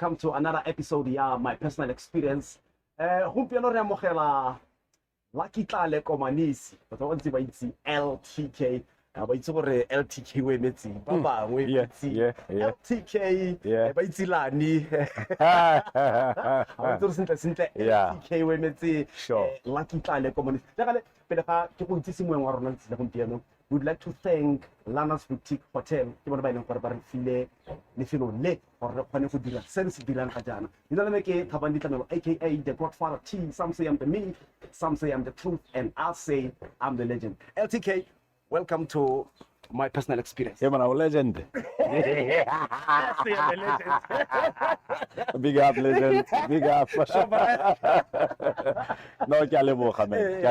welcome to another episode of My Personal Experience. Gompieno re amogela Tlale Komanisi, but I ba itse LTK. Ba itse gore LTK we metsi ba bangwe LTK ba itse lani ha ntse sentle LTK we metsi Tlale Komanisi. Le pele ga ke go itse moeng wa rona le gompieno. We would like to thank Lana's Boutique Hotel. Ke bona ba ileng gore ba re file lefelo le gore re kgone go dira se se dirang ga jana. Ina le ke Thabang Ditlamelo aka the Godfather T. Some say I'm the me, some say I'm the truth, and I'll say I'm the legend. LTK, welcome to My Personal Experience. Yeah, man, I'm a legend. Yes, you're the legend. Big up, legend. Big up. No, Kalebo, man.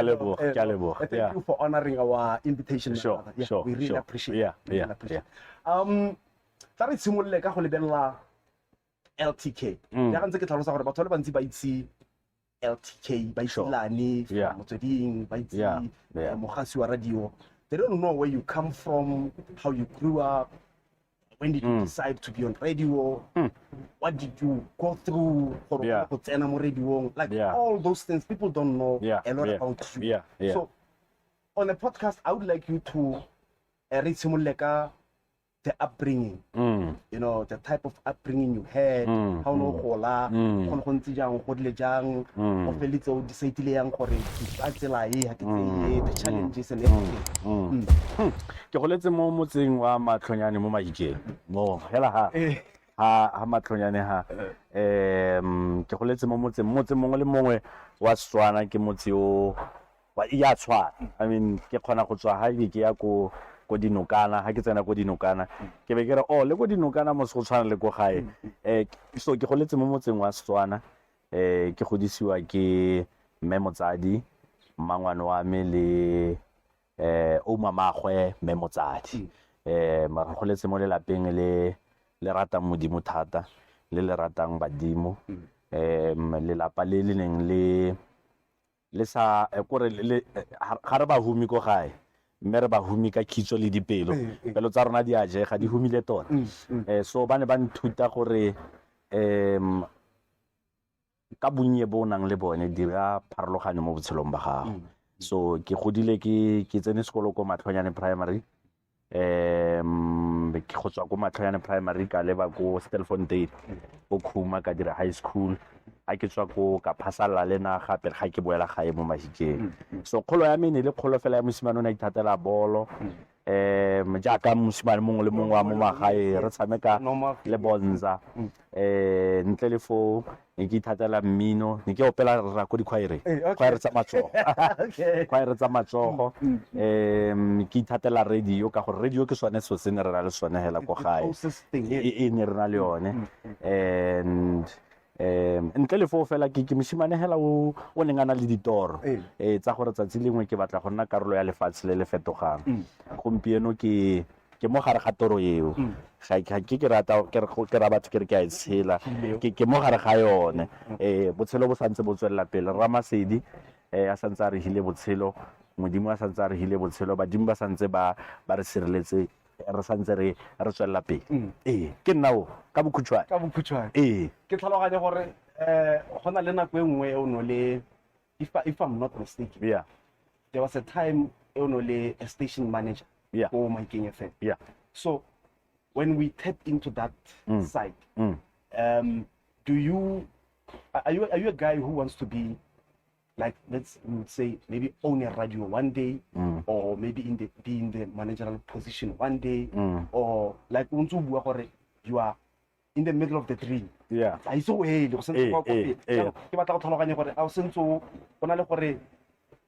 Kalebo. Thank you for honoring our invitation. Sure. We really appreciate it. Yeah. Tla re tshimolle ka go lebella LTK. Ya ga ntse ke tlhalosa gore batho ba ntse ba itse LTK, ba itse lane, motsweding, ba itse mogasi wa radio. They don't know where you come from, how you grew up, when did you decide to be on radio, what did you go through, like all those things. People don't know a lot about you. So on the podcast, I would like you to read the upbringing, you know, the type of upbringing you had, how no hola, the challenges and everything. Ke goletse mo motseng wa Matlhonyane mo Mahikeng. Mo hela ha Matlhonyane ha. Ke goletse mo motse mongwe le mongwe wa Setswana ke motse o wa ya Tshwana. I mean ke khona go tswa ha ke ya ko dinokana ha ke tsena ko dinokana ke be ke re le ko dinokana mo se go tshwana le go gae so ke goletse mo motseng wa Setswana ke godisiwa ke Memotsadi mmangwane wa me le o mamagwe Memotsadi ma goletse mo le lapeng le ratang modimo thata le ratang badimo le lapa le neng le sa gore le ga re ba humi ko gae mme re ba humi ka kitso le dipelo pelo tsa rona di a jega di humile tota so ba ne ba nthuta gore ka bonnye bo nang le bone dira pharologano mo botshelong ba gago so ke godile ke tsene sekolo ko Matlhonyane Primary ke go tswa ko Matlhonyane Primary ka leba ko Stilfontein o Khuma ka dira high school a ke tswa ko ka phasala le na gape ga ke boela gae mo Mahikeng so kgolo ya me ne le kgolo fela ya mosimane o ne ithatela bolo jaaka mosimane mongwe le mongwe wa mo magae re tshameka le bonza ntle le fo ke ithatela mmino ne ke opela ra ko dikhwaere tsa matsogo ke ithatela radio ka gore radio ke sone so se ne re na le sone hela ko gae e ne re na le yone and ntle le fo fela ke mosimane hela o nengana le ditoro tsa gore tsatsi lengwe ke batla go nna karolo ya lefatshe le le fetogang gompieno ke mo gare ga toro eo ga ke rata ke ra batho ke re ke a itshela ke mo gare ga yone botshelo bo santse bo tswella pele Ramasedi a santse a re hile botshelo modimo a santse a re hile botshelo badimo ba santse ba re sireletse re santse re tswella pele ke nnao ka bokhutshwane ke tlhaloganya gore gona le nako engwe o no le if I'm not mistaken there was a time o no le a station manager for Mahikeng FM so when we tapped into that side are you a guy who wants to be like we would say maybe own a radio one day or maybe be in the managerial position one day or like you are in the middle of the dream I so go sentse go ke batla go tlhaloganya gore a o sentse o bona le gore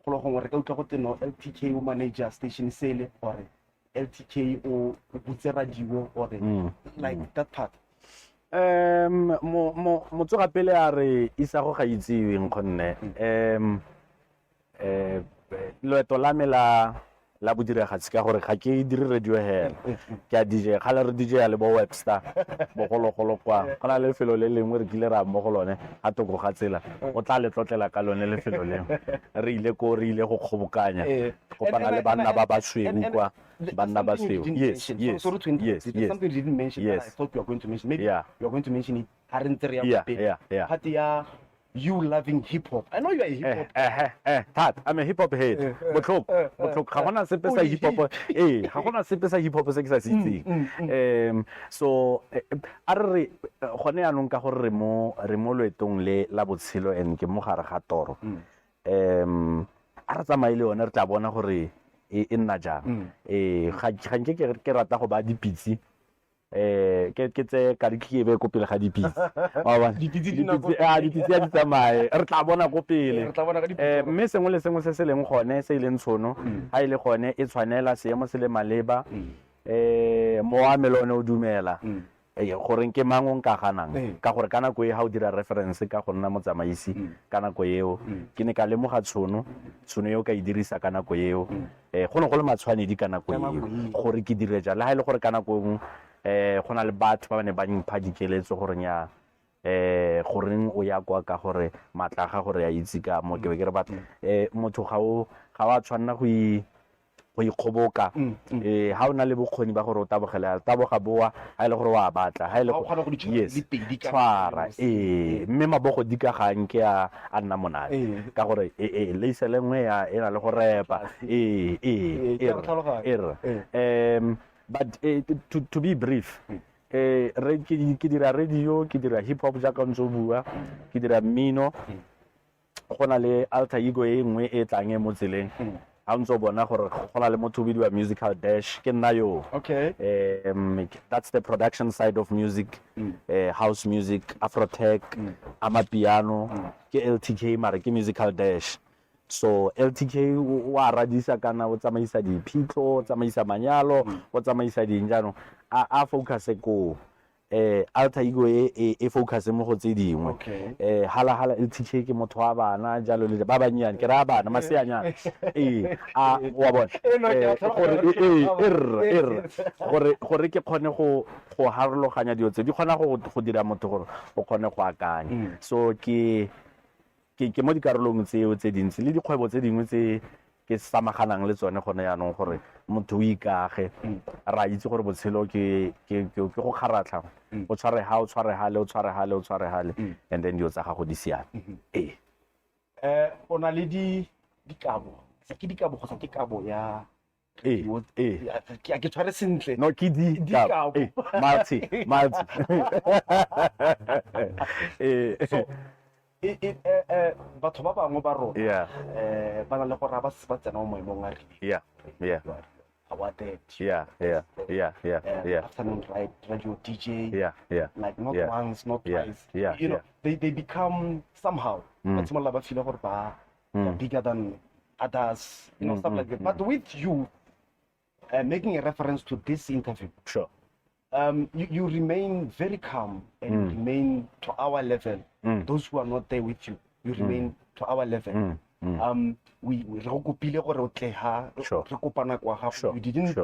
go lo gongwe re ka utla go teno LTK o manager station sele or LTK o butse radio or like that part motsoga pele a re isa go ga itsiweng gonne loeto la me la la bodiragatsi ka gore ga ke dire radio hela ke a DJ gale re DJ ya le bo Webster bogologolo kwa go na le lefelo le lengwe re kile ra mo go lone ga toko ga tsela o tla le tlotlela ka lone lefelo leo re ile go kgobokanya kopana le banna ba basweu kwa banna ba sweu. Yes, something you didn't mention that I thought you were going to mention. Maybe you are going to mention it. Yeah. You loving hip hop. I know you are a hip hop. Tat, I'm a hip hop head. Botlhok ga gona sepe sa hip hop. Ga gona sepe sa hip hop se ke sa sitseng. So a re gone ya nong ka gore re mo loetong le la botshelo and ke mo gare ga toro. A re tsamaile yone re tla bona gore e nna jang. Ga nke ke rata go ba dipitsi. Ke tse ka di khiebe ko pele ga dipitsi dipitsi ya di tsamaye re tla bona ko pele mme sengwe le sengwe se se leng gone se ileng tshono ha ile gone e tshwanela seemo se le maleba mo wa melone o dumela gore ke mangwe nka ganang ka gore kana go e ha o dira reference ka go nna motsamaisi kana go eo ke ne ka lemoga tshono eo ka e dirisa kana go eo go ne go le matshwanedi kana go eo gore ke dire ja la ha ile gore kana go go na le batho ba ne ba mpha dikeletso gore nya goreng o ya kwa ka gore matlaga gore ya itse ka mo ke be ke re batho motho ga wa tshwanna go ikgoboka ha o na le bokgoni ba gore o tabogela taboga boa ha ile gore wa batla ha ile tshwara mme mabogo di ka gang ke a nna monate ka gore le iselengwe ya ena le go repa but to be brief ke dira radio ke dira hip hop jaaka ntse o bua ke dira mmino go na le alter ego e nngwe e tlang mo tseleng ha ntse o bona gore go na le motho o bidiwa Musical Dash ke nna yo that's the production side of music house music afrotech amapiano ke LTK mara ke Musical Dash. So LTK wa radisa kana o tsamaisa diphitlho o tsamaisa manyalo o tsamaisa dinjano a focus ko alter ego e focus mo go tse dingwe hala LTK ke motho wa bana jalo le ba banyane ke ra bana maseanyana wa bona gore ke kgone go harologanya dilo tse di kgona go dira motho gore o kgone go akanya so ke mo dikarolong tseo tse dintsi le dikgwebo tse dingwe tse ke samaganang le tsone gone yaanong gore motho o ikage ra itse gore botshelo ke go kgaratlha o tshware hale and then dio tsa gago di siame o na le dikabo ke dikabo go sa ke kabo ya ke tshware sentle no ke dikabo malti batho ba bangwe ba rona ba na le gore ba tsena mo maemong a rileng afternoon radio DJ like not once not twice you know they become somehow but some ba feel gore ba bigger than others you know stuff like that but with you making a reference to this interview you remain very calm and remain to our level. Those who are not there with you, you remain to our level. We you didn't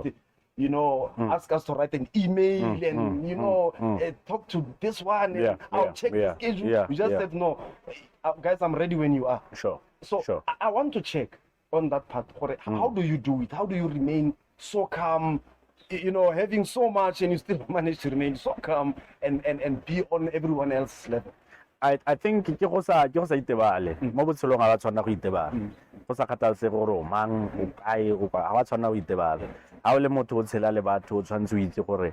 you know ask us to write an email and you know talk to this one and I'll check the schedule. You just said no, guys, I'm ready when you are. So I want to check on that part. How do you do it? How do you remain so calm? You know, having so much and you still manage to remain so calm and be on everyone else's level. I think ke go sa itebale mo botshelong ga ba tshwana go itebala go sa kgathalse gore mang o ga ba tshwana go itebala ha o le motho o tshela le batho o tshwantse o itse gore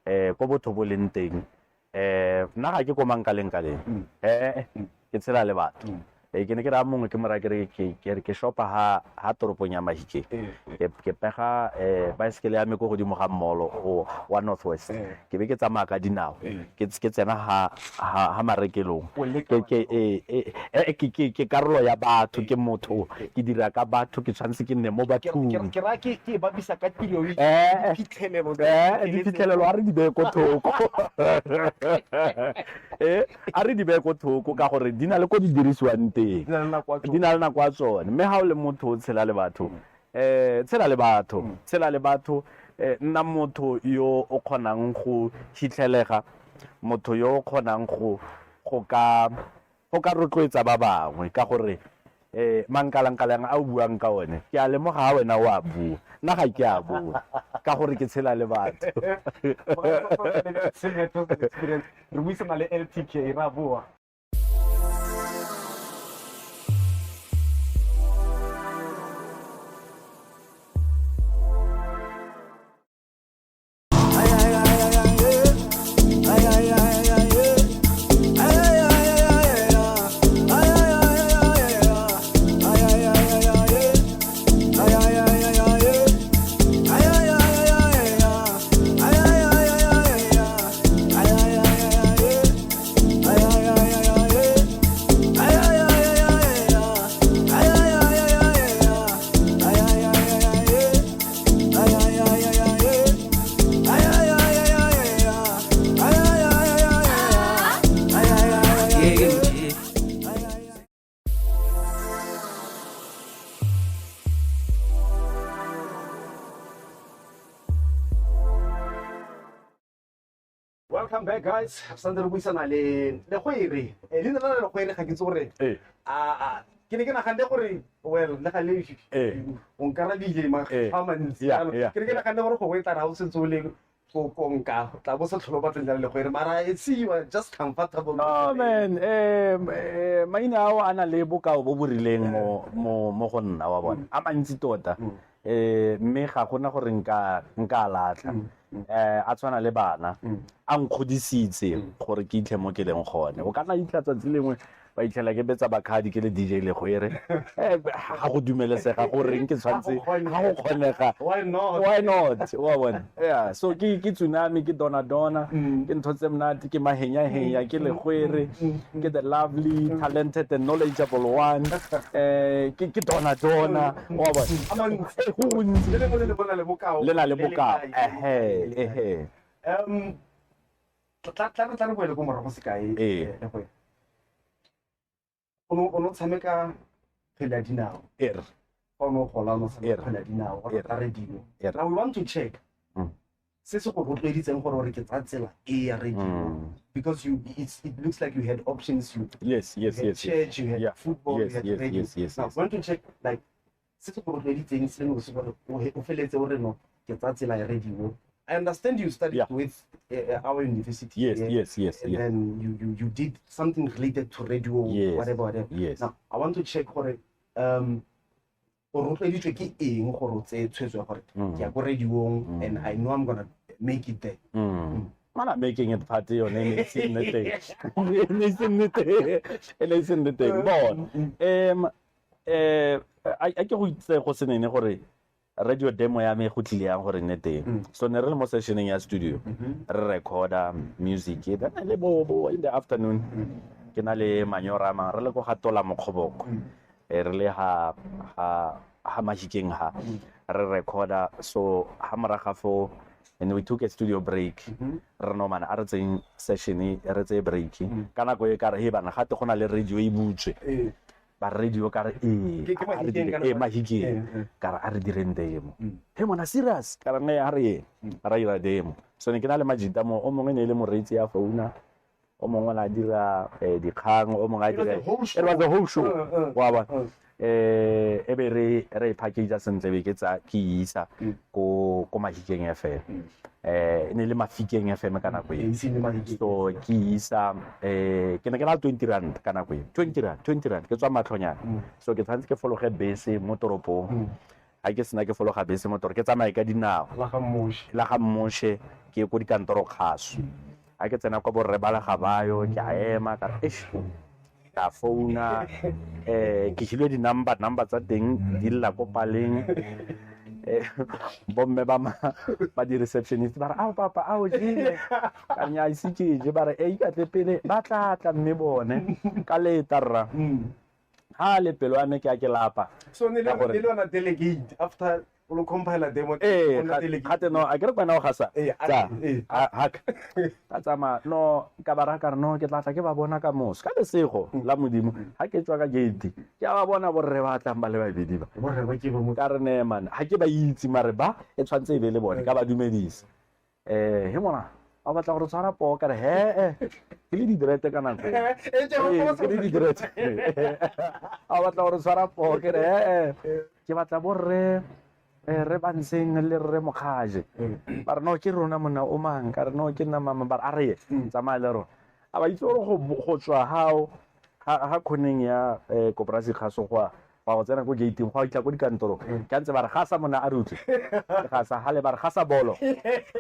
go botho bo leng teng nna ga ke ko mang ka leng ke tshela le batho ke ne ke ra mongwe ke mora ke shopa ha toropong ya Mahikeng ke pega bicycle ya me go godimo ga mall wa Northwest ke be ke tsamaya ka dinao ke tsena ha marekelong ke karolo ya batho ke motho ke dira ka batho ke tshwantse ke nne mo bathong ke ra ke ba bisa ka tiro diphitlhelelo a re di be ko thoko a re di be ko thoko ka gore di na le go di dirisiwang di na le nako a tsone mme ha o le motho o tshela le batho tshela le batho nna motho yo o kgonang go hitlhelega motho yo o kgonang go ka rotloetsa ba bangwe ka gore mankalankalang a o buang ka one ke a lemoga ga wena o a bua nna ga ke a bua ka gore ke tshela le batho re buisana le LTK ra bua Welcome back, guys. Santse re buisana le Legwere. Le nna le Legwere ga ke tse gore ke ne ke nagane gore well le ga le o nkarabile ma mantsi ke ne ke nagane gore go wetla ra o setse o le go konka tla bo se tlholo batla le Legwere mara it's you are just comfortable. No man maina ao ana le bokao bo borileng mo go nna wa bona a mantsi tota mme ga gona gore nka latla a tshwana le bana a nkgodisitse gore ke itlhe mo ke leng gone o kana itlatsa tsilengwe ba itlhela ke betsa bakhadi ke le DJ Legwere ga go dumelesega gore ke tshwantse ga go kgonega Why not wa bona yeah so ke tsunami ke dona ke ntotse mnati ke mahenya ke Legwere ke the lovely talented and knowledgeable one ke dona wa bona le na le bokao tla re boele ko morago se kae ono tshameka kgwele ya dinao ono gola ono tshameka kgwele ya dinao gore ka radio now we want to check se se go rotloeditseng gore re ke tsa tsela ya radio because it looks like you had options yes church you had football you had radio now we want to check like se se go rotloeditseng se no se gore o feletse o re no ke tsa tsela ya radio. I understand you studied with our university. Yes. And then you did something related to radio, whatever. Yes. Now, I want to check for it. And I know I'm gonna make it there. I'm not making it part of your name. It's in the thing. It's in the thing. But I can't say what's in the radio demo ya me go tlile yang gore nne teng so ne re le mo sessioneng ya studio re recorda music then le bo in the afternoon ke na le manyorama re le go gatola mokgoboko re le ha Mahikeng re recorda so ha moraga fo and we took a studio break re no mana a re tseng session re tse break kana go e ka re he bana gate gona le radio e butswe ba radio ka re Mahikeng ka re a re direng demo he mona serious ka re ne a re ra ira demo so ne ke na le majita mo o mongwe ne le moreitsi ya founa o mongwe la dira dikgang o mongwe a dira it was the whole show wa ba e be re package sentle be ke tsa ke isa ko Mahikeng FM ne le Mahikeng FM kana go e so ke isa ke ne ke na 20 rand kana go 20 rand ke tswa matlhonyana so ke tshantse ke fologe bese mo toropong a ke sena ke fologa bese mo toro ke tsamaya ka dinao la ga mmoshe ke go dikantoro khaso a ke tsena kwa borre bala ga bayo ke a ema ka ka founa ke hile di number tsa teng di la ko paleng bomme ba di receptionist ba ra papa a o jile ka nya isike je ba ra ka tepele ba tla mme bone ka le tarra ha le pelwane ke a ke lapa so ne le ona delegate after o lo compiler demo gate no a ke re kwena o gasa tsa haka ta tsama no ka baraka no ke tla tla ke ba bona ka mos ka lesego la modimo ha ke tswa ka gate ke a ba bona borre ba tlang ba le babedi ba borre ba ke ba mo ka re ne man ha ke ba itse mare ba e tshwantse e be le bone ka ba dumedisa he mona a batla gore tshwara po ka re ke le didirete ka nako ke le didirete a batla gore tshwara po ke re ke batla borre re bantseng le re mokgaje ba re no ke rona mona o mang ka re no ke nna mama ba a re tsamaya le rona a ba itse gore go tswa ha khoneng ya koporasi kgaso go go tsena go gating go itla go dikantoro ka ntse ba re ga sa mona a re utlwe ga sa hale ba re ga sa bolo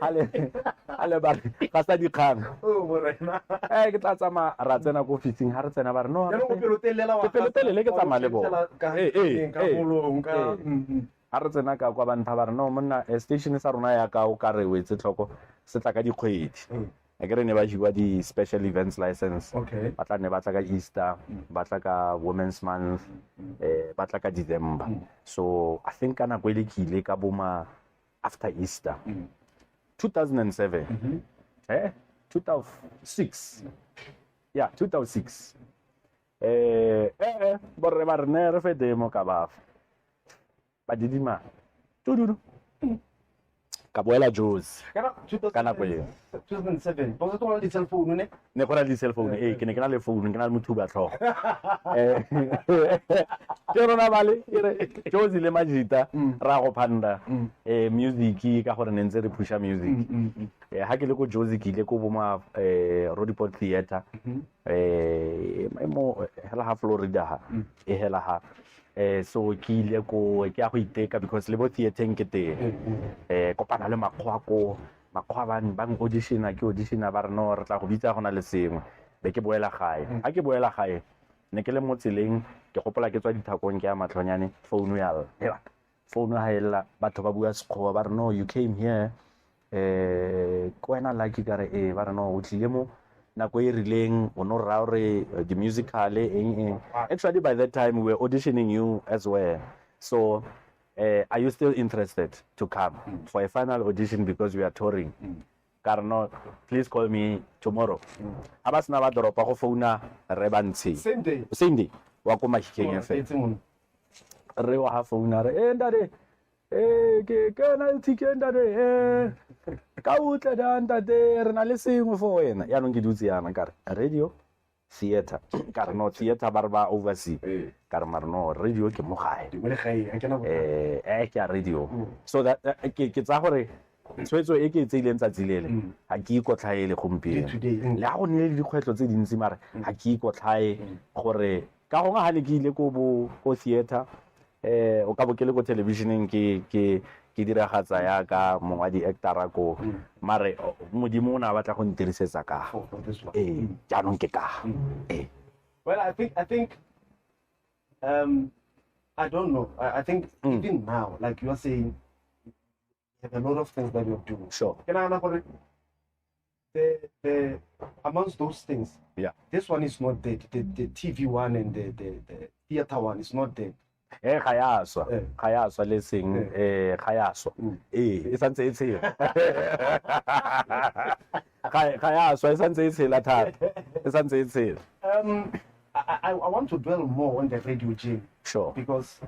hale ba re ga sa dikgang ke tla tsama ra tsena go fitsing ha re tsena ba re no ke pelotelele ke tsamaya le bona ha re tsena ka kwa bantha ba re no monna station sa rona ya ka o ka re wetse tlhoko se tla ka dikgwedi a ke re ne ba jiwa di-special events license ba tla ne ba tla ka Easter ba tla ka Women's Month ba tla ka December so I think kana go ile ke ile ka boma after Easter 2007 2006 yeah 2006 borre ba re ne re fe demo ka ba didima tududu ka boela Jozi ka nako eo 2007 bo se tona di cell phone ne go na le cell phone ke ne ke na le phone ke na le motho ba tlhogo ke rona bale Jozi le Majita ra go phanda music ka gore ne ntse re pusha music ha ke le go Jozi ke ile go boma Rodiport Theater mo hela ha Florida ha hela ha so ke ile go ke a go iteka because le bo theater ke te kopana le makgwa bang auditiona ke auditiona ba re no re tla go bitsa gona le sengwe be ke boela gae ha ke boela gae ne ke le mo tseleng ke gopola ke tswa dithakong ke ya matlhonyane phone ya lla phone ha ella batho ba bua sekgowa ba re no you came here ko wena lucky ka re ba re no o tlile mo nako e rileng o no ra re the musical actually by that time we were auditioning you as well so are you still interested to come for a final audition because we are touring Karno please call me tomorrow abasina ba doropa go founa re bantsi same day wa ko Mahikeng re wa ha founa re ndade ke kana LTK ndade ka utla ndade re na le sengwe for wena ya no ke dutse yana ka radio theater Karno theater ba oversee ka marno radio ke mo gae ke radio so that ke tsa gore tshwetso e ke tseileng tsa tsilele ha ke ikotlhaele gompieno le ha go nne le dikgwetlo tse dintsi mare ha ke ikotlhae gore ka go nga ha le ke ile ko theater o ka bo ke le ko televisioneng ke diragatsa ya ka mongwa di actor ko mare modimo o na batla go ntirisetsa ka jaanong ke ka well I think I don't know I think even now like you are saying you have a lot of things that you're doing sure can I know the amongst those things this one is not dead the TV one and the theater one is not dead ga ya swa le seng ga ya swa e santse e tshela ga ya swa e santse e tshela thata e santse e tshela I want to dwell more on the radio Jim sure because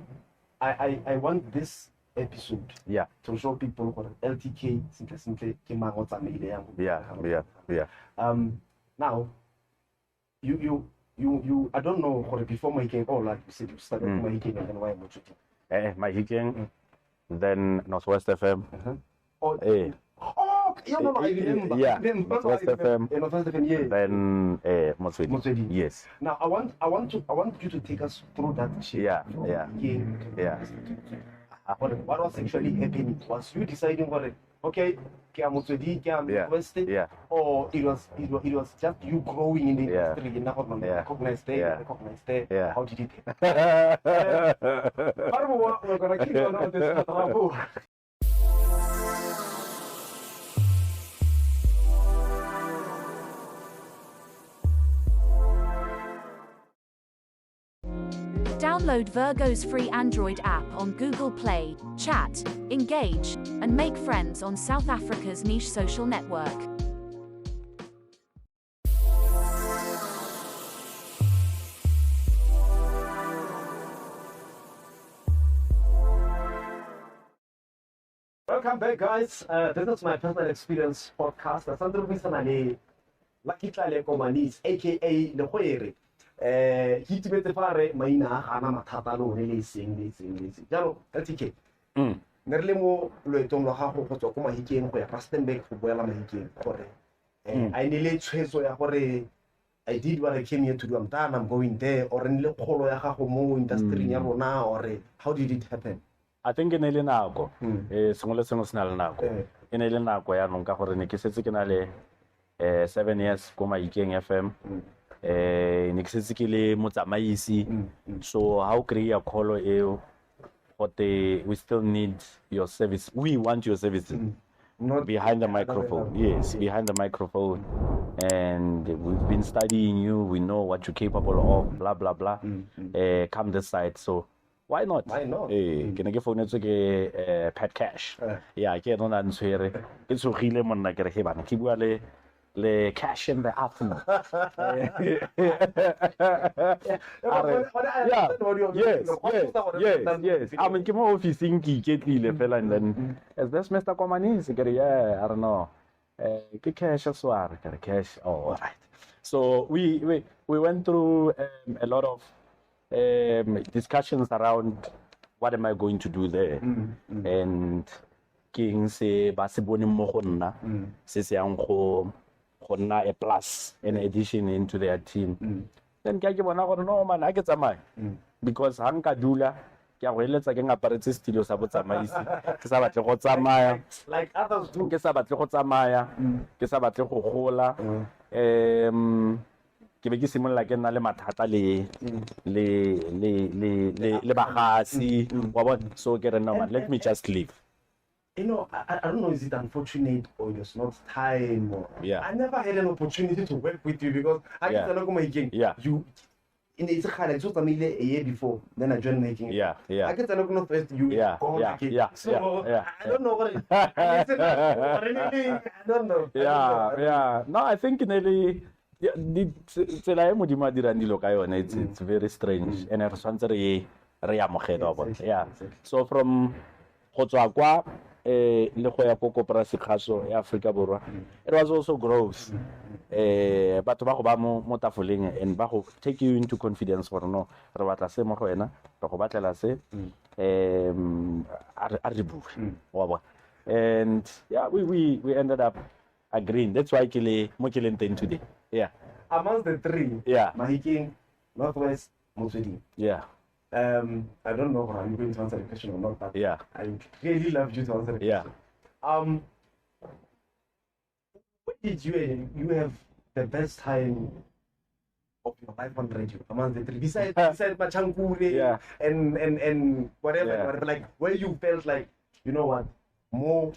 I want this episode to show people what LTK simple ke mango tsamaile yang now you I don't know what before Mahikeng like you said you started Mahikeng and then why Mahikeng then Northwest FM I remember Northwest FM then Motswedi yes now I want you to take us through that what was actually happening was you deciding what okay Motswedi Northwest or it was just you growing in the industry recognized there how did it we're gonna keep on this Download Virgo's free Android app on Google Play, chat, engage, and make friends on South Africa's niche social network. Welcome back, guys. This is my personal experience podcast. Sandro Bisanale, Tlale Komanisi, aka Legwere. He timetse fare maina ana mathata lo le seng. Jalo LTK. Ne re le mo loetong lo gago go tswa ko Mahikeng go ya Rustenburg go boela Mahikeng gore I nile tshweso ya gore I did what I came here to do. I'm done. I'm going there. Or nile kgolo ya gago mo industry ya rona, or how did it happen? I think in ele nako sengwe le sengwe se na le nako e ne le nako ya nong ka gore ne ke setse ke na le 7 years ko Mahikeng FM ne ke setse ke le motsamaisi so how create a call eo gote we still need your service, we want your services not behind the microphone. Yes, behind the microphone, and we've been studying you, we know what you're capable of, blah blah blah. Come this side, so why not? Why not? Ke ne ke founetse ke Pat Cash. Yeah, ke no na ntshwere ke tsogile monna ke re he bana ke bua le cash in the afternoon. Yes. I mean, ke mo officing ke iketlile fela, and then is this Mr. Komanisi? Ke re yeah, I don't know. Ke cash sware ke re cash. Oh, all right. So we went through a lot of discussions around what am I going to do there, and king se ba se bone mo go nna se se yang go nna a plus, an addition into their team. Then ke bona gore no man a ke tsamaya because ha nka dula ke a go eletsa ke ngaparetse studio sa botsamaisi ke sa batle go tsamaya Like others do. ke sa batle go tsamaya ke sa batle go gola ke be ke simolla ke nna le mathata le bagasi wa bona, so ke re no man let me just leave. You know, I don't know, is it unfortunate or just not time? Or, I never had an opportunity to work with you because I get to know Mahikeng. You in the Israel, it was a year before, then I joined Mahikeng. I get to know first you. So I don't know what I don't know. No, I think nearly it's very strange, and I so from Hotsakwa le go ya ko koperasi khaso ya Africa Borwa, it was also growth. Batho ba go ba mo tafoleng and ba go take you into confidence for no re batla se mo go wena re go batlela se a re bue wa bona, and we ended up agreeing. That's why ke le mo ke leng teng today. Amongst the three, Mahikeng, Northwest, Motsweding. I don't know if I'm going to answer the question or not, but I really love you to answer the question. What did you have the best time of your life on radio amongst the three? Besides Machangure and whatever, like where you felt like, you know what, more.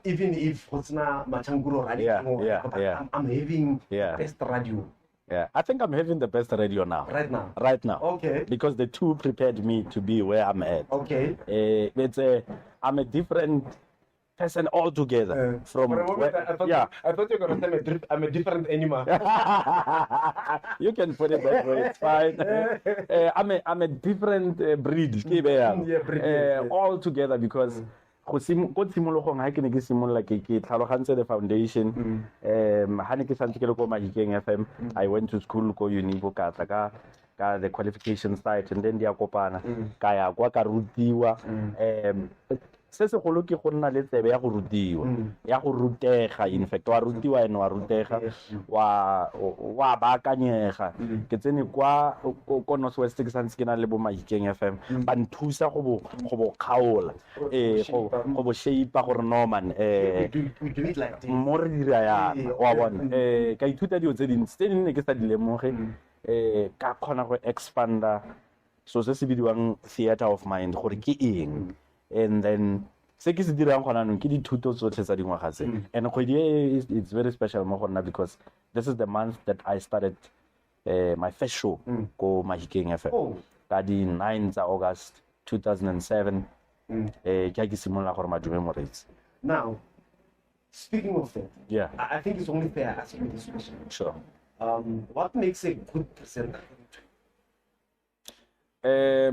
Even if it's not Machanguro radio, I'm having best radio. I think I'm having the best radio now. Right now. Okay. Because the two prepared me to be where I'm at. Okay. I'm a different person altogether. From I thought you were going to say I'm a different animal. You can put it that way. It's fine. I'm a different breed. Altogether, because go simologong ha ke ne ke simolla ke tlhalogantse the foundation ha ne ke santse ke le ko Mahikeng FM. I went to school ko uni go ka the qualification site, and then dia kopana ka ya kwa ka rutiwa se se golo ke go nna le tsebe ya go rutiwa ya go rutega. In fact wa rutiwa ene wa rutega wa baakanyega. Ke tsene kwa ko Northwest ke santse ke na le bo Mahikeng FM ba nthusa go bo khaola go bo shape gore no man mo re dira ya wa bona ka ithuta dio tse dintsi ne ke sa di lemoge ka khona go expanda so se se bidiwang theater of mind gore ke eng. And then se ke se dirang gona no ke dithuto tsotlhe tsa dingwaga tse, and it's very special mo gona because this is the month that I started my first show ko Mahikeng FM. ka di 9 tsa August 2007 ke ha ke simolla gore madume moreetsi. Now, speaking of that, Yeah. I think it's only fair I ask you this question. Sure. What makes a good presenter? E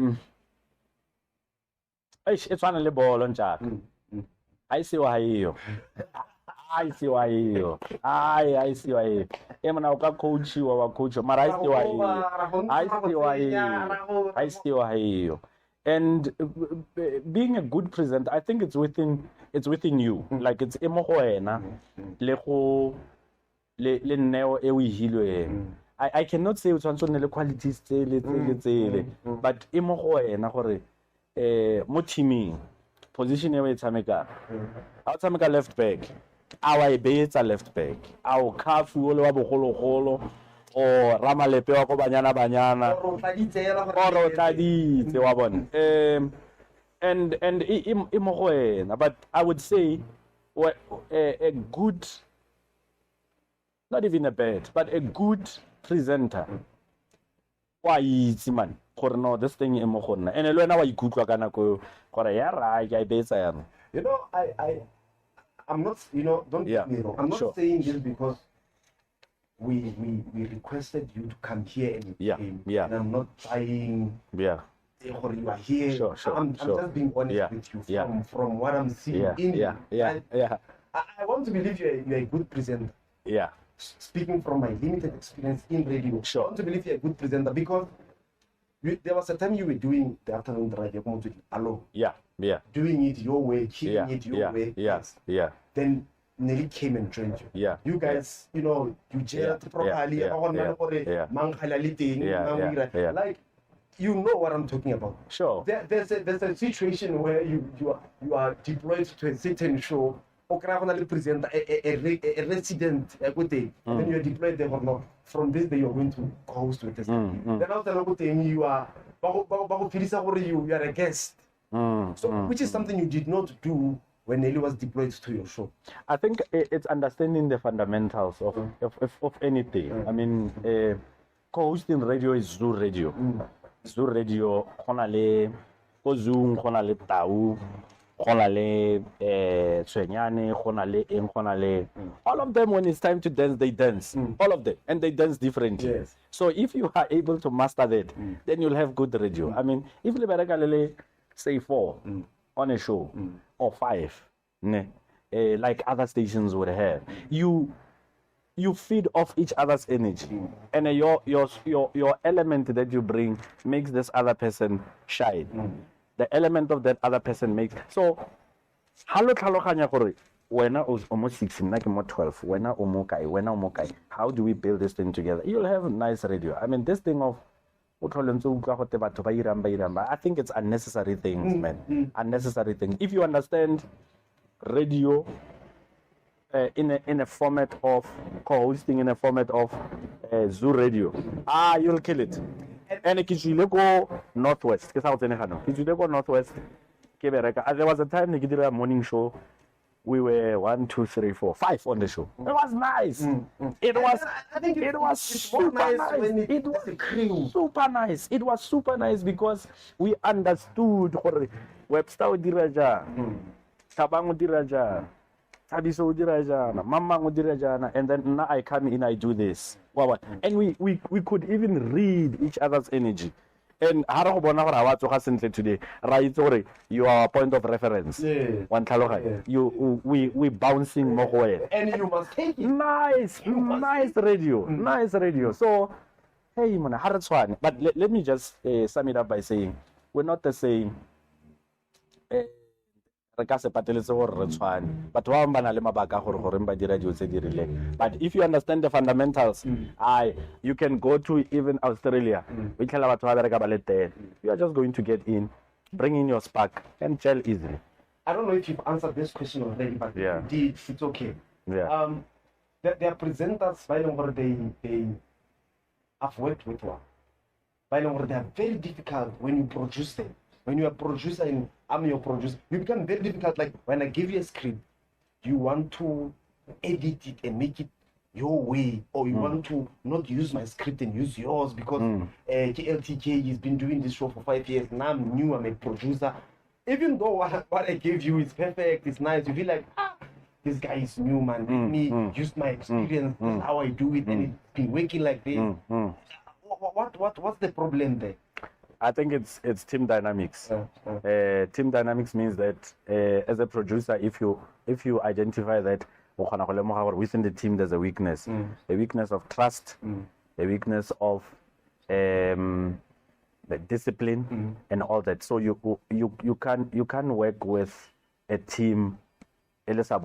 tshwana le bolo njaka. I see why you. I see why you. I see why you. Mona o ka coach wa coach mara I see why you. I see why you. I see why you. And being a good presenter, I think it's within you. Like it's emo go wena le go le neo e o hilweng. I cannot say o tshwantse le qualities tsele but emo go wena gore mo teaming position e o e tshameka a o tshameka left back a wa e beetsa left back a o khafu o le wa bogologolo o ramalepe wa go banyana o tladitse wa bona and e mo go wena, but I would say a good, not even a bad, but a good presenter wa itse man gore no this thing e mo go nna and le wena wa ikutlwa ka nako gore ya ra ya betsa yana. You know, I'm not, you know, don't get me wrong. I'm not saying this because we requested you to come here and and I'm not trying. Yeah. Or you are here. Sure. I'm just being honest with you from what I'm seeing in you. I want to believe you're a good presenter. Yeah. Speaking from my limited experience in radio, I want to believe you're a good presenter because there was a time you were doing the afternoon drive alone. Yeah. Doing it your way, keeping it your way. Yeah. Then Nelly came and joined you. Yeah. You guys, you know, you gelled properly. Like, you know what I'm talking about. Sure. There's a situation where you are deployed to a certain show. Present a resident and then you're deployed there or not. From this day you're going to host with this. Then after you are you are a guest. Which is something you did not do when Nelly was deployed to your show. I think it's understanding the fundamentals of anything. I mean, co-hosting radio is Zoo Radio. Zoo Radio, khonale ko Zoom, khonale Tau, khonale Tshwenyane, khonale all of them when it's time to dance, they dance. All of them. And they dance differently. Yes. So if you are able to master that, then you'll have good radio. I mean, if you say 4 on a show or 5, like other stations would have, you feed off each other's energy, and your element that you bring makes this other person shine. The element of that other person makes so. Halo tlhaloganya gore wena o mo 16 nna ke mo 12 wena o mo kae. How do we build this thing together? You'll have a nice radio. I mean, this thing of I think it's unnecessary things, man. Unnecessary things. If you understand radio in a format of co-hosting, in a format of Zoo Radio, you'll kill it. And if go Northwest, Northwest, there was a time they did a morning show. We were 1, 2, 3, 4, 5 on the show. It was nice. It was super nice. It was super nice. It was super nice because we understood Webster diraja, Tabang diraja, Tabiso diraja, Mama diraja, and then now I come in, I do this. And we could even read each other's energy. And today, right? You are a point of reference. One we bouncing more. And you must take it. Nice radio. So, hey, man, but let me just sum it up by saying we're not the same. But if you understand the fundamentals, you can go to even Australia. You are just going to get in, bring in your spark, and gel easily. I don't know if you've answered this question already, but indeed, it's okay. Yeah. There are presenters, by the way, they have worked with one. By the way, they are very difficult when you produce them. When you are a producer and I'm your producer, you become very difficult. Like when I give you a script, you want to edit it and make it your way, or you want to not use my script and use yours because LTK has been doing this show for 5 years. Now I'm new, I'm a producer. Even though what I gave you is perfect, it's nice, you feel like, this guy is new, man. Let me use my experience, this is how I do it, and it's been working like this. What's the problem there? I think it's team dynamics. Team dynamics means that as a producer, if you identify that within the team there's a weakness of trust, a weakness of the discipline and all that. So you can work with a team. It's a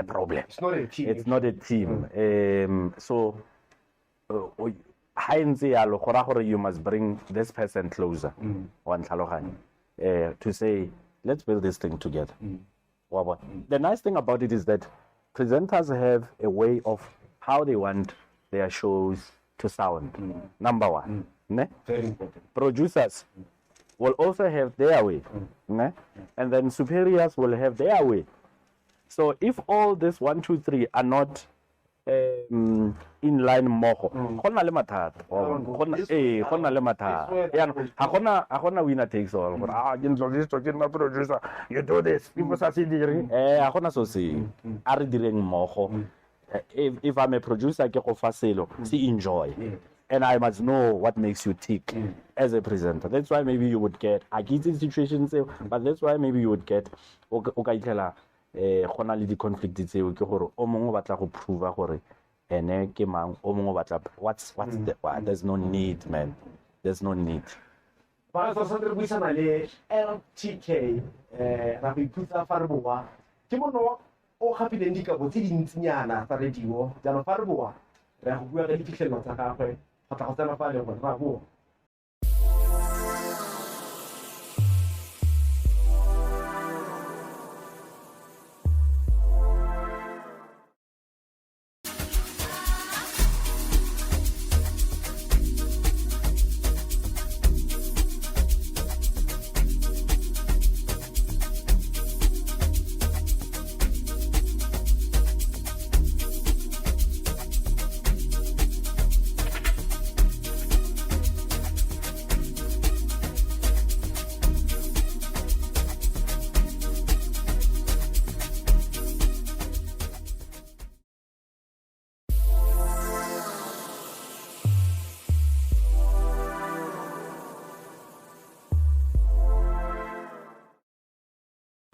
problem. It's not a team. It's not a team. So you must bring this person closer to say, let's build this thing together. The nice thing about it is that presenters have a way of how they want their shows to sound. Number one. Very important. Producers will also have their way. And then superiors will have their way. So if all this 1, 2, 3 are not in line moho gonna le mathata gonna winner takes all producer you do this people sa se dire gonna so se a re direng mogo if I'm a producer ke go fa selo see enjoy and I must know what makes you tick as a presenter. That's why maybe you would get situations, but that's why maybe you would get gona le di conflict tseo ke gore o mongwe batla go prove gore ene ke mang o mongwe batla what's there's no need, man, there's no need. Ba sa re buisana le LTK ra go iputsa fa re boa ke mono o gapile dikabo tse dintsinyana tsa radio jalo fa re boa re go bua ka difitlhelelo tsa gagwe go tla go tsena fa le go ra boa.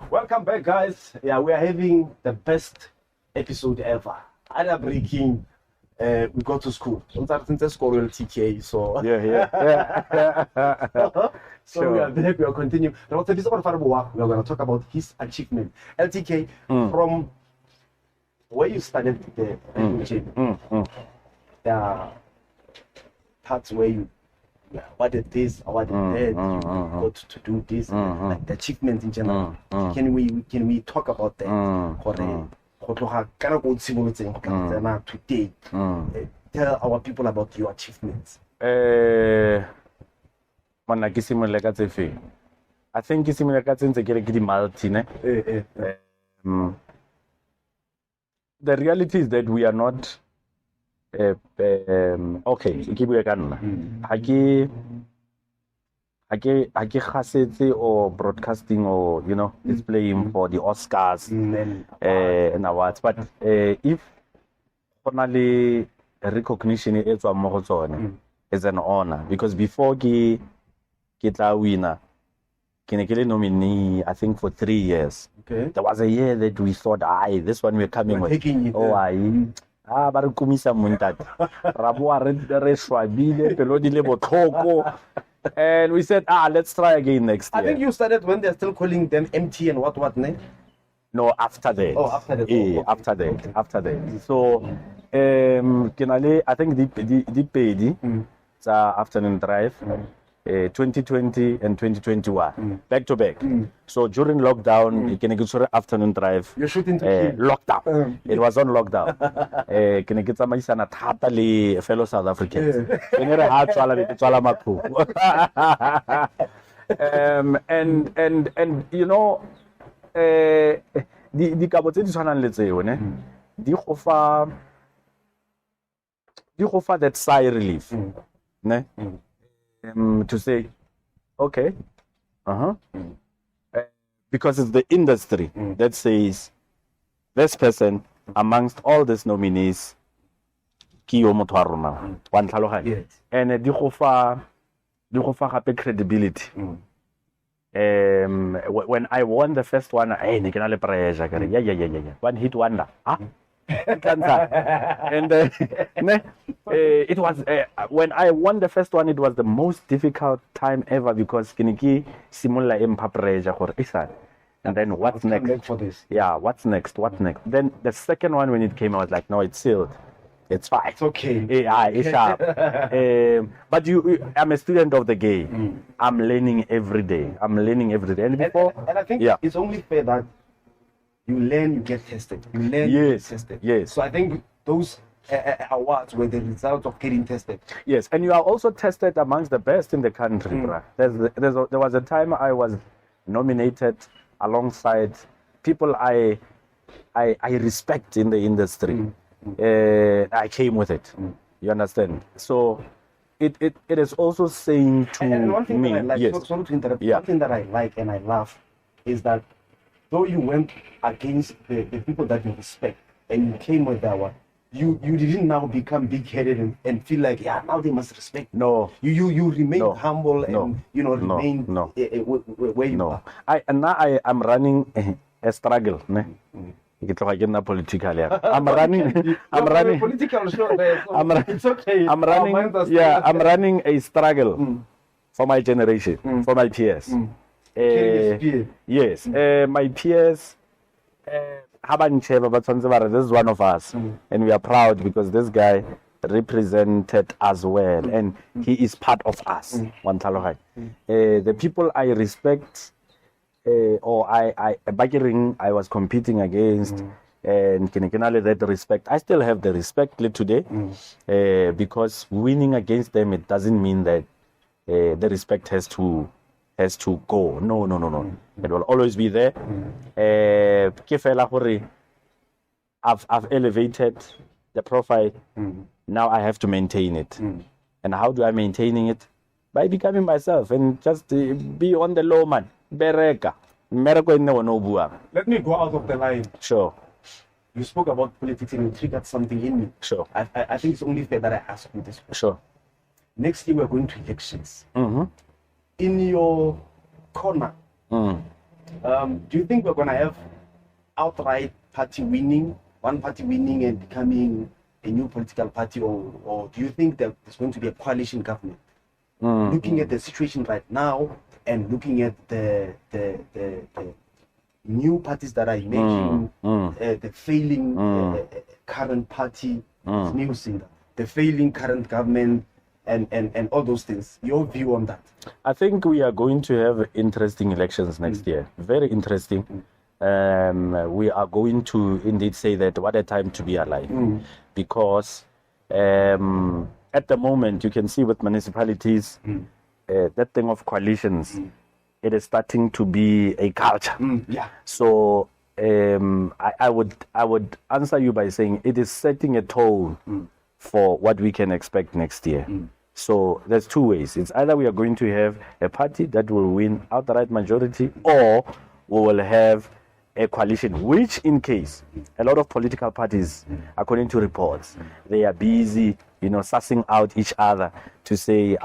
Welcome back, guys. Yeah, we are having the best episode ever. Either breaking, we go to school. Sometimes school LTK, so yeah. So sure. We are happy. We are continuing. We are going to talk about his achievement. LTK, from where you started the parts where you wanted this, I wanted that, got to do this, like the achievements in general. Can we talk about that? Today, tell our people about your achievements. I think it's similar to multi. The reality is that we are not okay, keep or broadcasting or displaying for the Oscars and awards, but if finally recognition is an honor, because before ke tla winner nominee, I think for 3 years. Okay. There was a year that we thought, this one we're coming with. Ba re komisa montate ra boa re swabile pelo di le botlhoko, and we said let's try again next year. I think you started when they're still calling them MT and what name? No, after that. After that. After that. So I think the pedi afternoon drive 2020 and 2021 back to back. So during lockdown, you can get afternoon drive. You're shooting lockdown. It was on lockdown. Can get some fellow South Africans. And the kabotse di tshwanang le tseo ne di go fa that sigh relief, ne? To say, okay, because it's the industry that says this person amongst all these nominees, ki yo motho wa rona, wa ntlhaloganya. And di go fa gape credibility. When I won the first one, ne ke na le pressure, yeah, one hit wonder. And it was when I won the first one, it was the most difficult time ever because kiniki simula empha pressure gore isa. And then what's next for this? Yeah, what's next? Then the second one, when it came, I was like, no, it's sealed. It's fine. It's okay. Yeah, it's sharp. But I'm a student of the game. I'm learning every day. And before, and I think it's only fair that you learn, you get tested. You learn, you get tested. Yes. So I think those awards were the result of getting tested. Yes, and you are also tested amongst the best in the country, bruh. There was a time I was nominated alongside people I respect in the industry. I came with it. You understand? So it is also saying to and one thing me, that I like, yes. sorry to interrupt, one thing that I like and I love is that though you went against the people that you respect and you came with that one, you didn't now become big-headed and feel like, now they must respect. No. You remain humble and, remain where you are. I am running a struggle. Ne? Political. I'm running political show there. So it's okay. I'm running a struggle for my generation, for my peers. Yes, my peers. This is one of us, and we are proud because this guy represented us well, and he is part of us. The people I respect, or I was competing against, and that respect, I still have the respect today, because winning against them, it doesn't mean that the respect has to go. No. It will always be there. I've elevated the profile. Now I have to maintain it. And how do I maintain it? By becoming myself and just be on the low, man. Bereka. Let me go out of the line. Sure. You spoke about politics and you triggered something in me. Sure. I think it's only fair that I ask you this. Sure. Next year we're going to elections. In your corner, do you think we're going to have outright party winning, one party winning and becoming a new political party, or do you think that there's going to be a coalition government? Looking at the situation right now and looking at the new parties that are emerging, the failing current party, the failing current government, and all those things. Your view on that? I think we are going to have interesting elections next year. Very interesting. We are going to indeed say that what a time to be alive. Because at the moment, you can see with municipalities, that thing of coalitions, it is starting to be a culture. So I would answer you by saying it is setting a tone for what we can expect next year. So there's two ways. It's either we are going to have a party that will win outright majority, or we will have a coalition, which in case a lot of political parties, according to reports, they are busy, sussing out each other to say,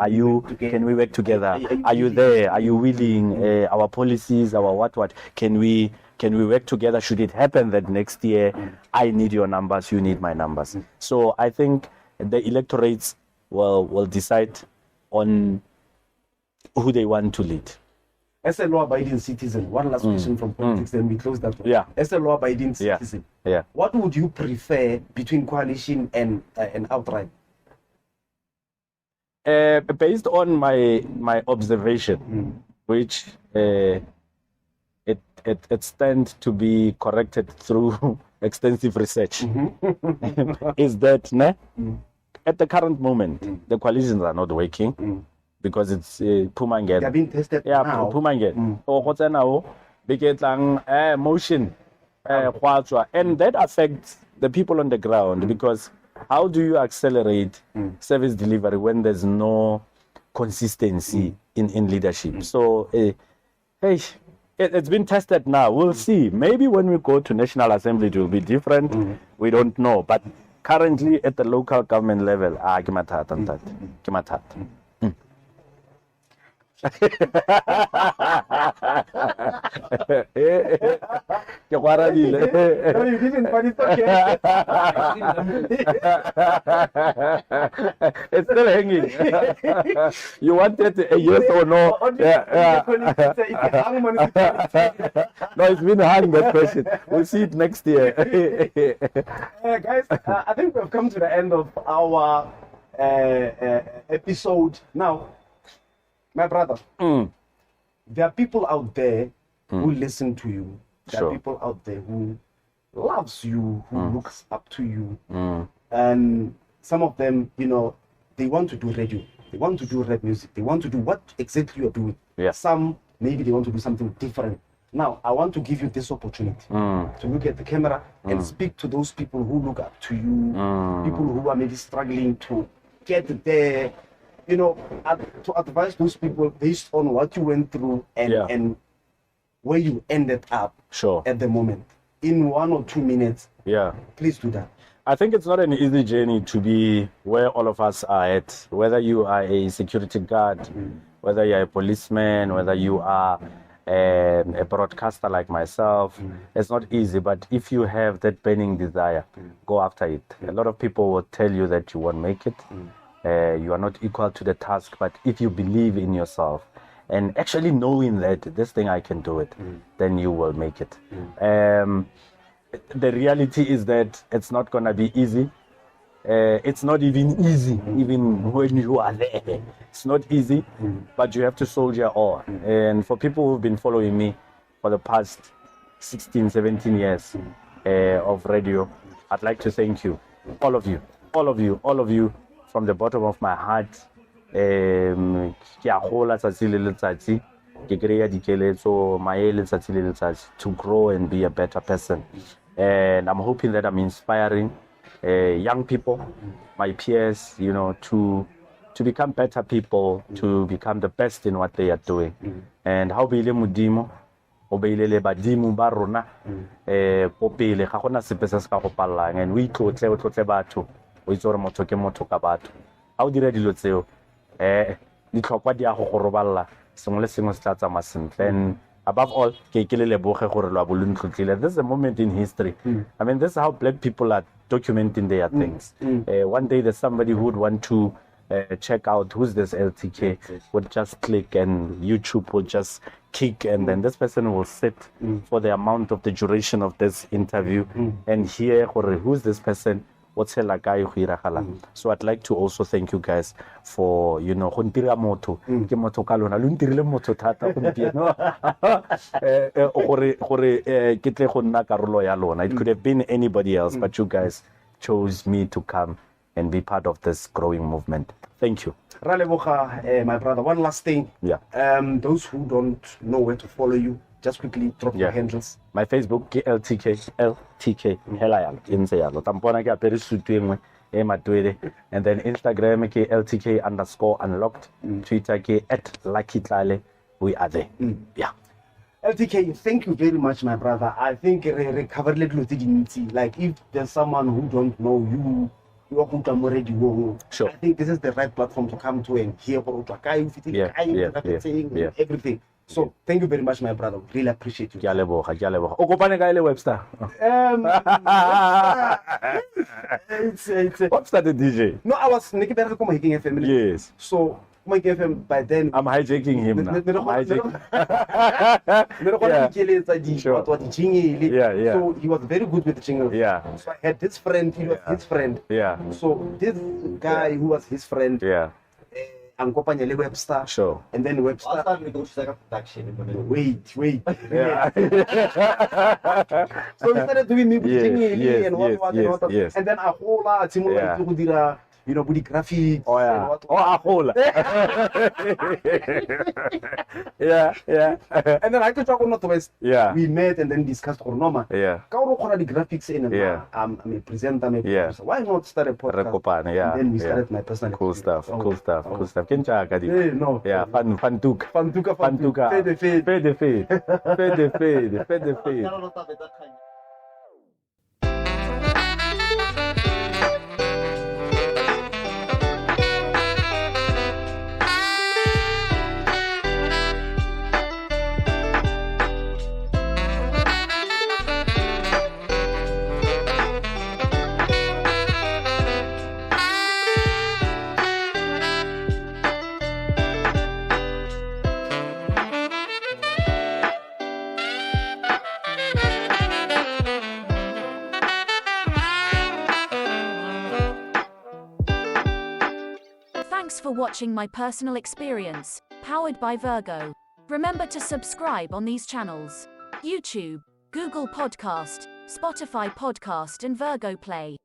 can we work together? Are you there? Are you willing? Our policies, our what? Can we work together? Should it happen that next year I need your numbers, you need my numbers? So I think the electorates will decide on who they want to lead. As a law-abiding citizen, one last question from politics, then we close that one. Yeah. As a law-abiding citizen, what would you prefer between coalition and outright? Based on my observation, which it stands to be corrected through extensive research, is that at the current moment, the coalitions are not working because it's Pumanget. They are being tested now. Pumanget. Motion, and that affects the people on the ground, because how do you accelerate service delivery when there's no consistency in leadership? So, hey, it's been tested now. We'll see. Maybe when we go to National Assembly, it will be different. We don't know. But currently, at the local government level, ke mathata ntate. Ke mathata. No, you didn't, but it's okay. It's still hanging. You wanted a yes or no? No, it's been hung, that question. We'll see it next year. Guys, I think we've come to the end of our episode. Now, my brother, there are people out there who listen to you. There are people out there who loves you, who looks up to you. And some of them, you know, they want to do radio. They want to do rap music. They want to do what exactly you're doing. Yeah. Some, maybe they want to do something different. Now, I want to give you this opportunity to look at the camera and speak to those people who look up to you, people who are maybe struggling to get there, you know, to advise those people based on what you went through and where you ended up at the moment. In 1 or 2 minutes, please do that. I think it's not an easy journey to be where all of us are at, whether you are a security guard, whether you're a policeman, whether you are a broadcaster like myself. It's not easy, but if you have that burning desire, go after it. A lot of people will tell you that you won't make it. You are not equal to the task, but if you believe in yourself and actually knowing that this thing I can do it, then you will make it. The reality is that it's not going to be easy. It's not even easy, even when you are there. It's not easy, but you have to soldier on. And for people who've been following me for the past 16, 17 years of radio, I'd like to thank you, all of you, from the bottom of my heart. To grow and be a better person. And I'm hoping that I'm inspiring young people, my peers, you know, to become better people, to become the best in what they are doing. And how be le modimo o beile le badimo ba rona go pele ga gona sepe se se ka go pallang, and we tlotle batho o itse gore motho ke motho ka batho. Ha o dira dilo tseo ditlhokwa di a go roballa sengwe le sengwe se tla tsamaya sentle. And above all, this is a moment in history. I mean, this is how black people are documenting their things. One day there's somebody who would want to check out who's this LTK, would just click and YouTube will just kick, and then this person will sit for the amount of the duration of this interview and hear who's this person. So I'd like to also thank you guys for, you know, it could have been anybody else, but you guys chose me to come and be part of this growing movement. Thank you. My brother, one last thing. Those who don't know where to follow you, just quickly drop your handles. My Facebook, LTK, and then Instagram, LTK_unlocked, Twitter, @LuckyTlale. We are there. LTK, thank you very much, my brother. I think like if there's someone who don't know you, sure. I think this is the right platform to come to and hear everything. So thank you very much, my brother. Really appreciate you. Webster. Webster the DJ. No, I was Mahikeng FM. Yes. So Mahikeng FM by then. I'm hijacking him now. So he was very good with the jingle. So I had this friend, he was his friend. So this guy who was his friend. Webster. Sure. And then Webster. Wait. So we started doing me and what. And then a whole lot of you know, body graphics. Oh yeah. Oh, a whole. Yeah. And then I could talk on Northwest. Yeah. We met and then discussed Ornoma. Yeah. The graphics in and Yeah. I'm a presenter, I'm a Yeah. producer. Why not start a podcast? Rekopane, yeah. And then we yeah. started my personal Cool experience. stuff. Cool stuff. Cool stuff. Kenchaka di. Hey, no. Yeah, fun tuk. Fantuka. Fade. Thanks for watching my personal experience, powered by Virgo. Remember to subscribe on these channels: YouTube, Google Podcast, Spotify Podcast and Virgo Play.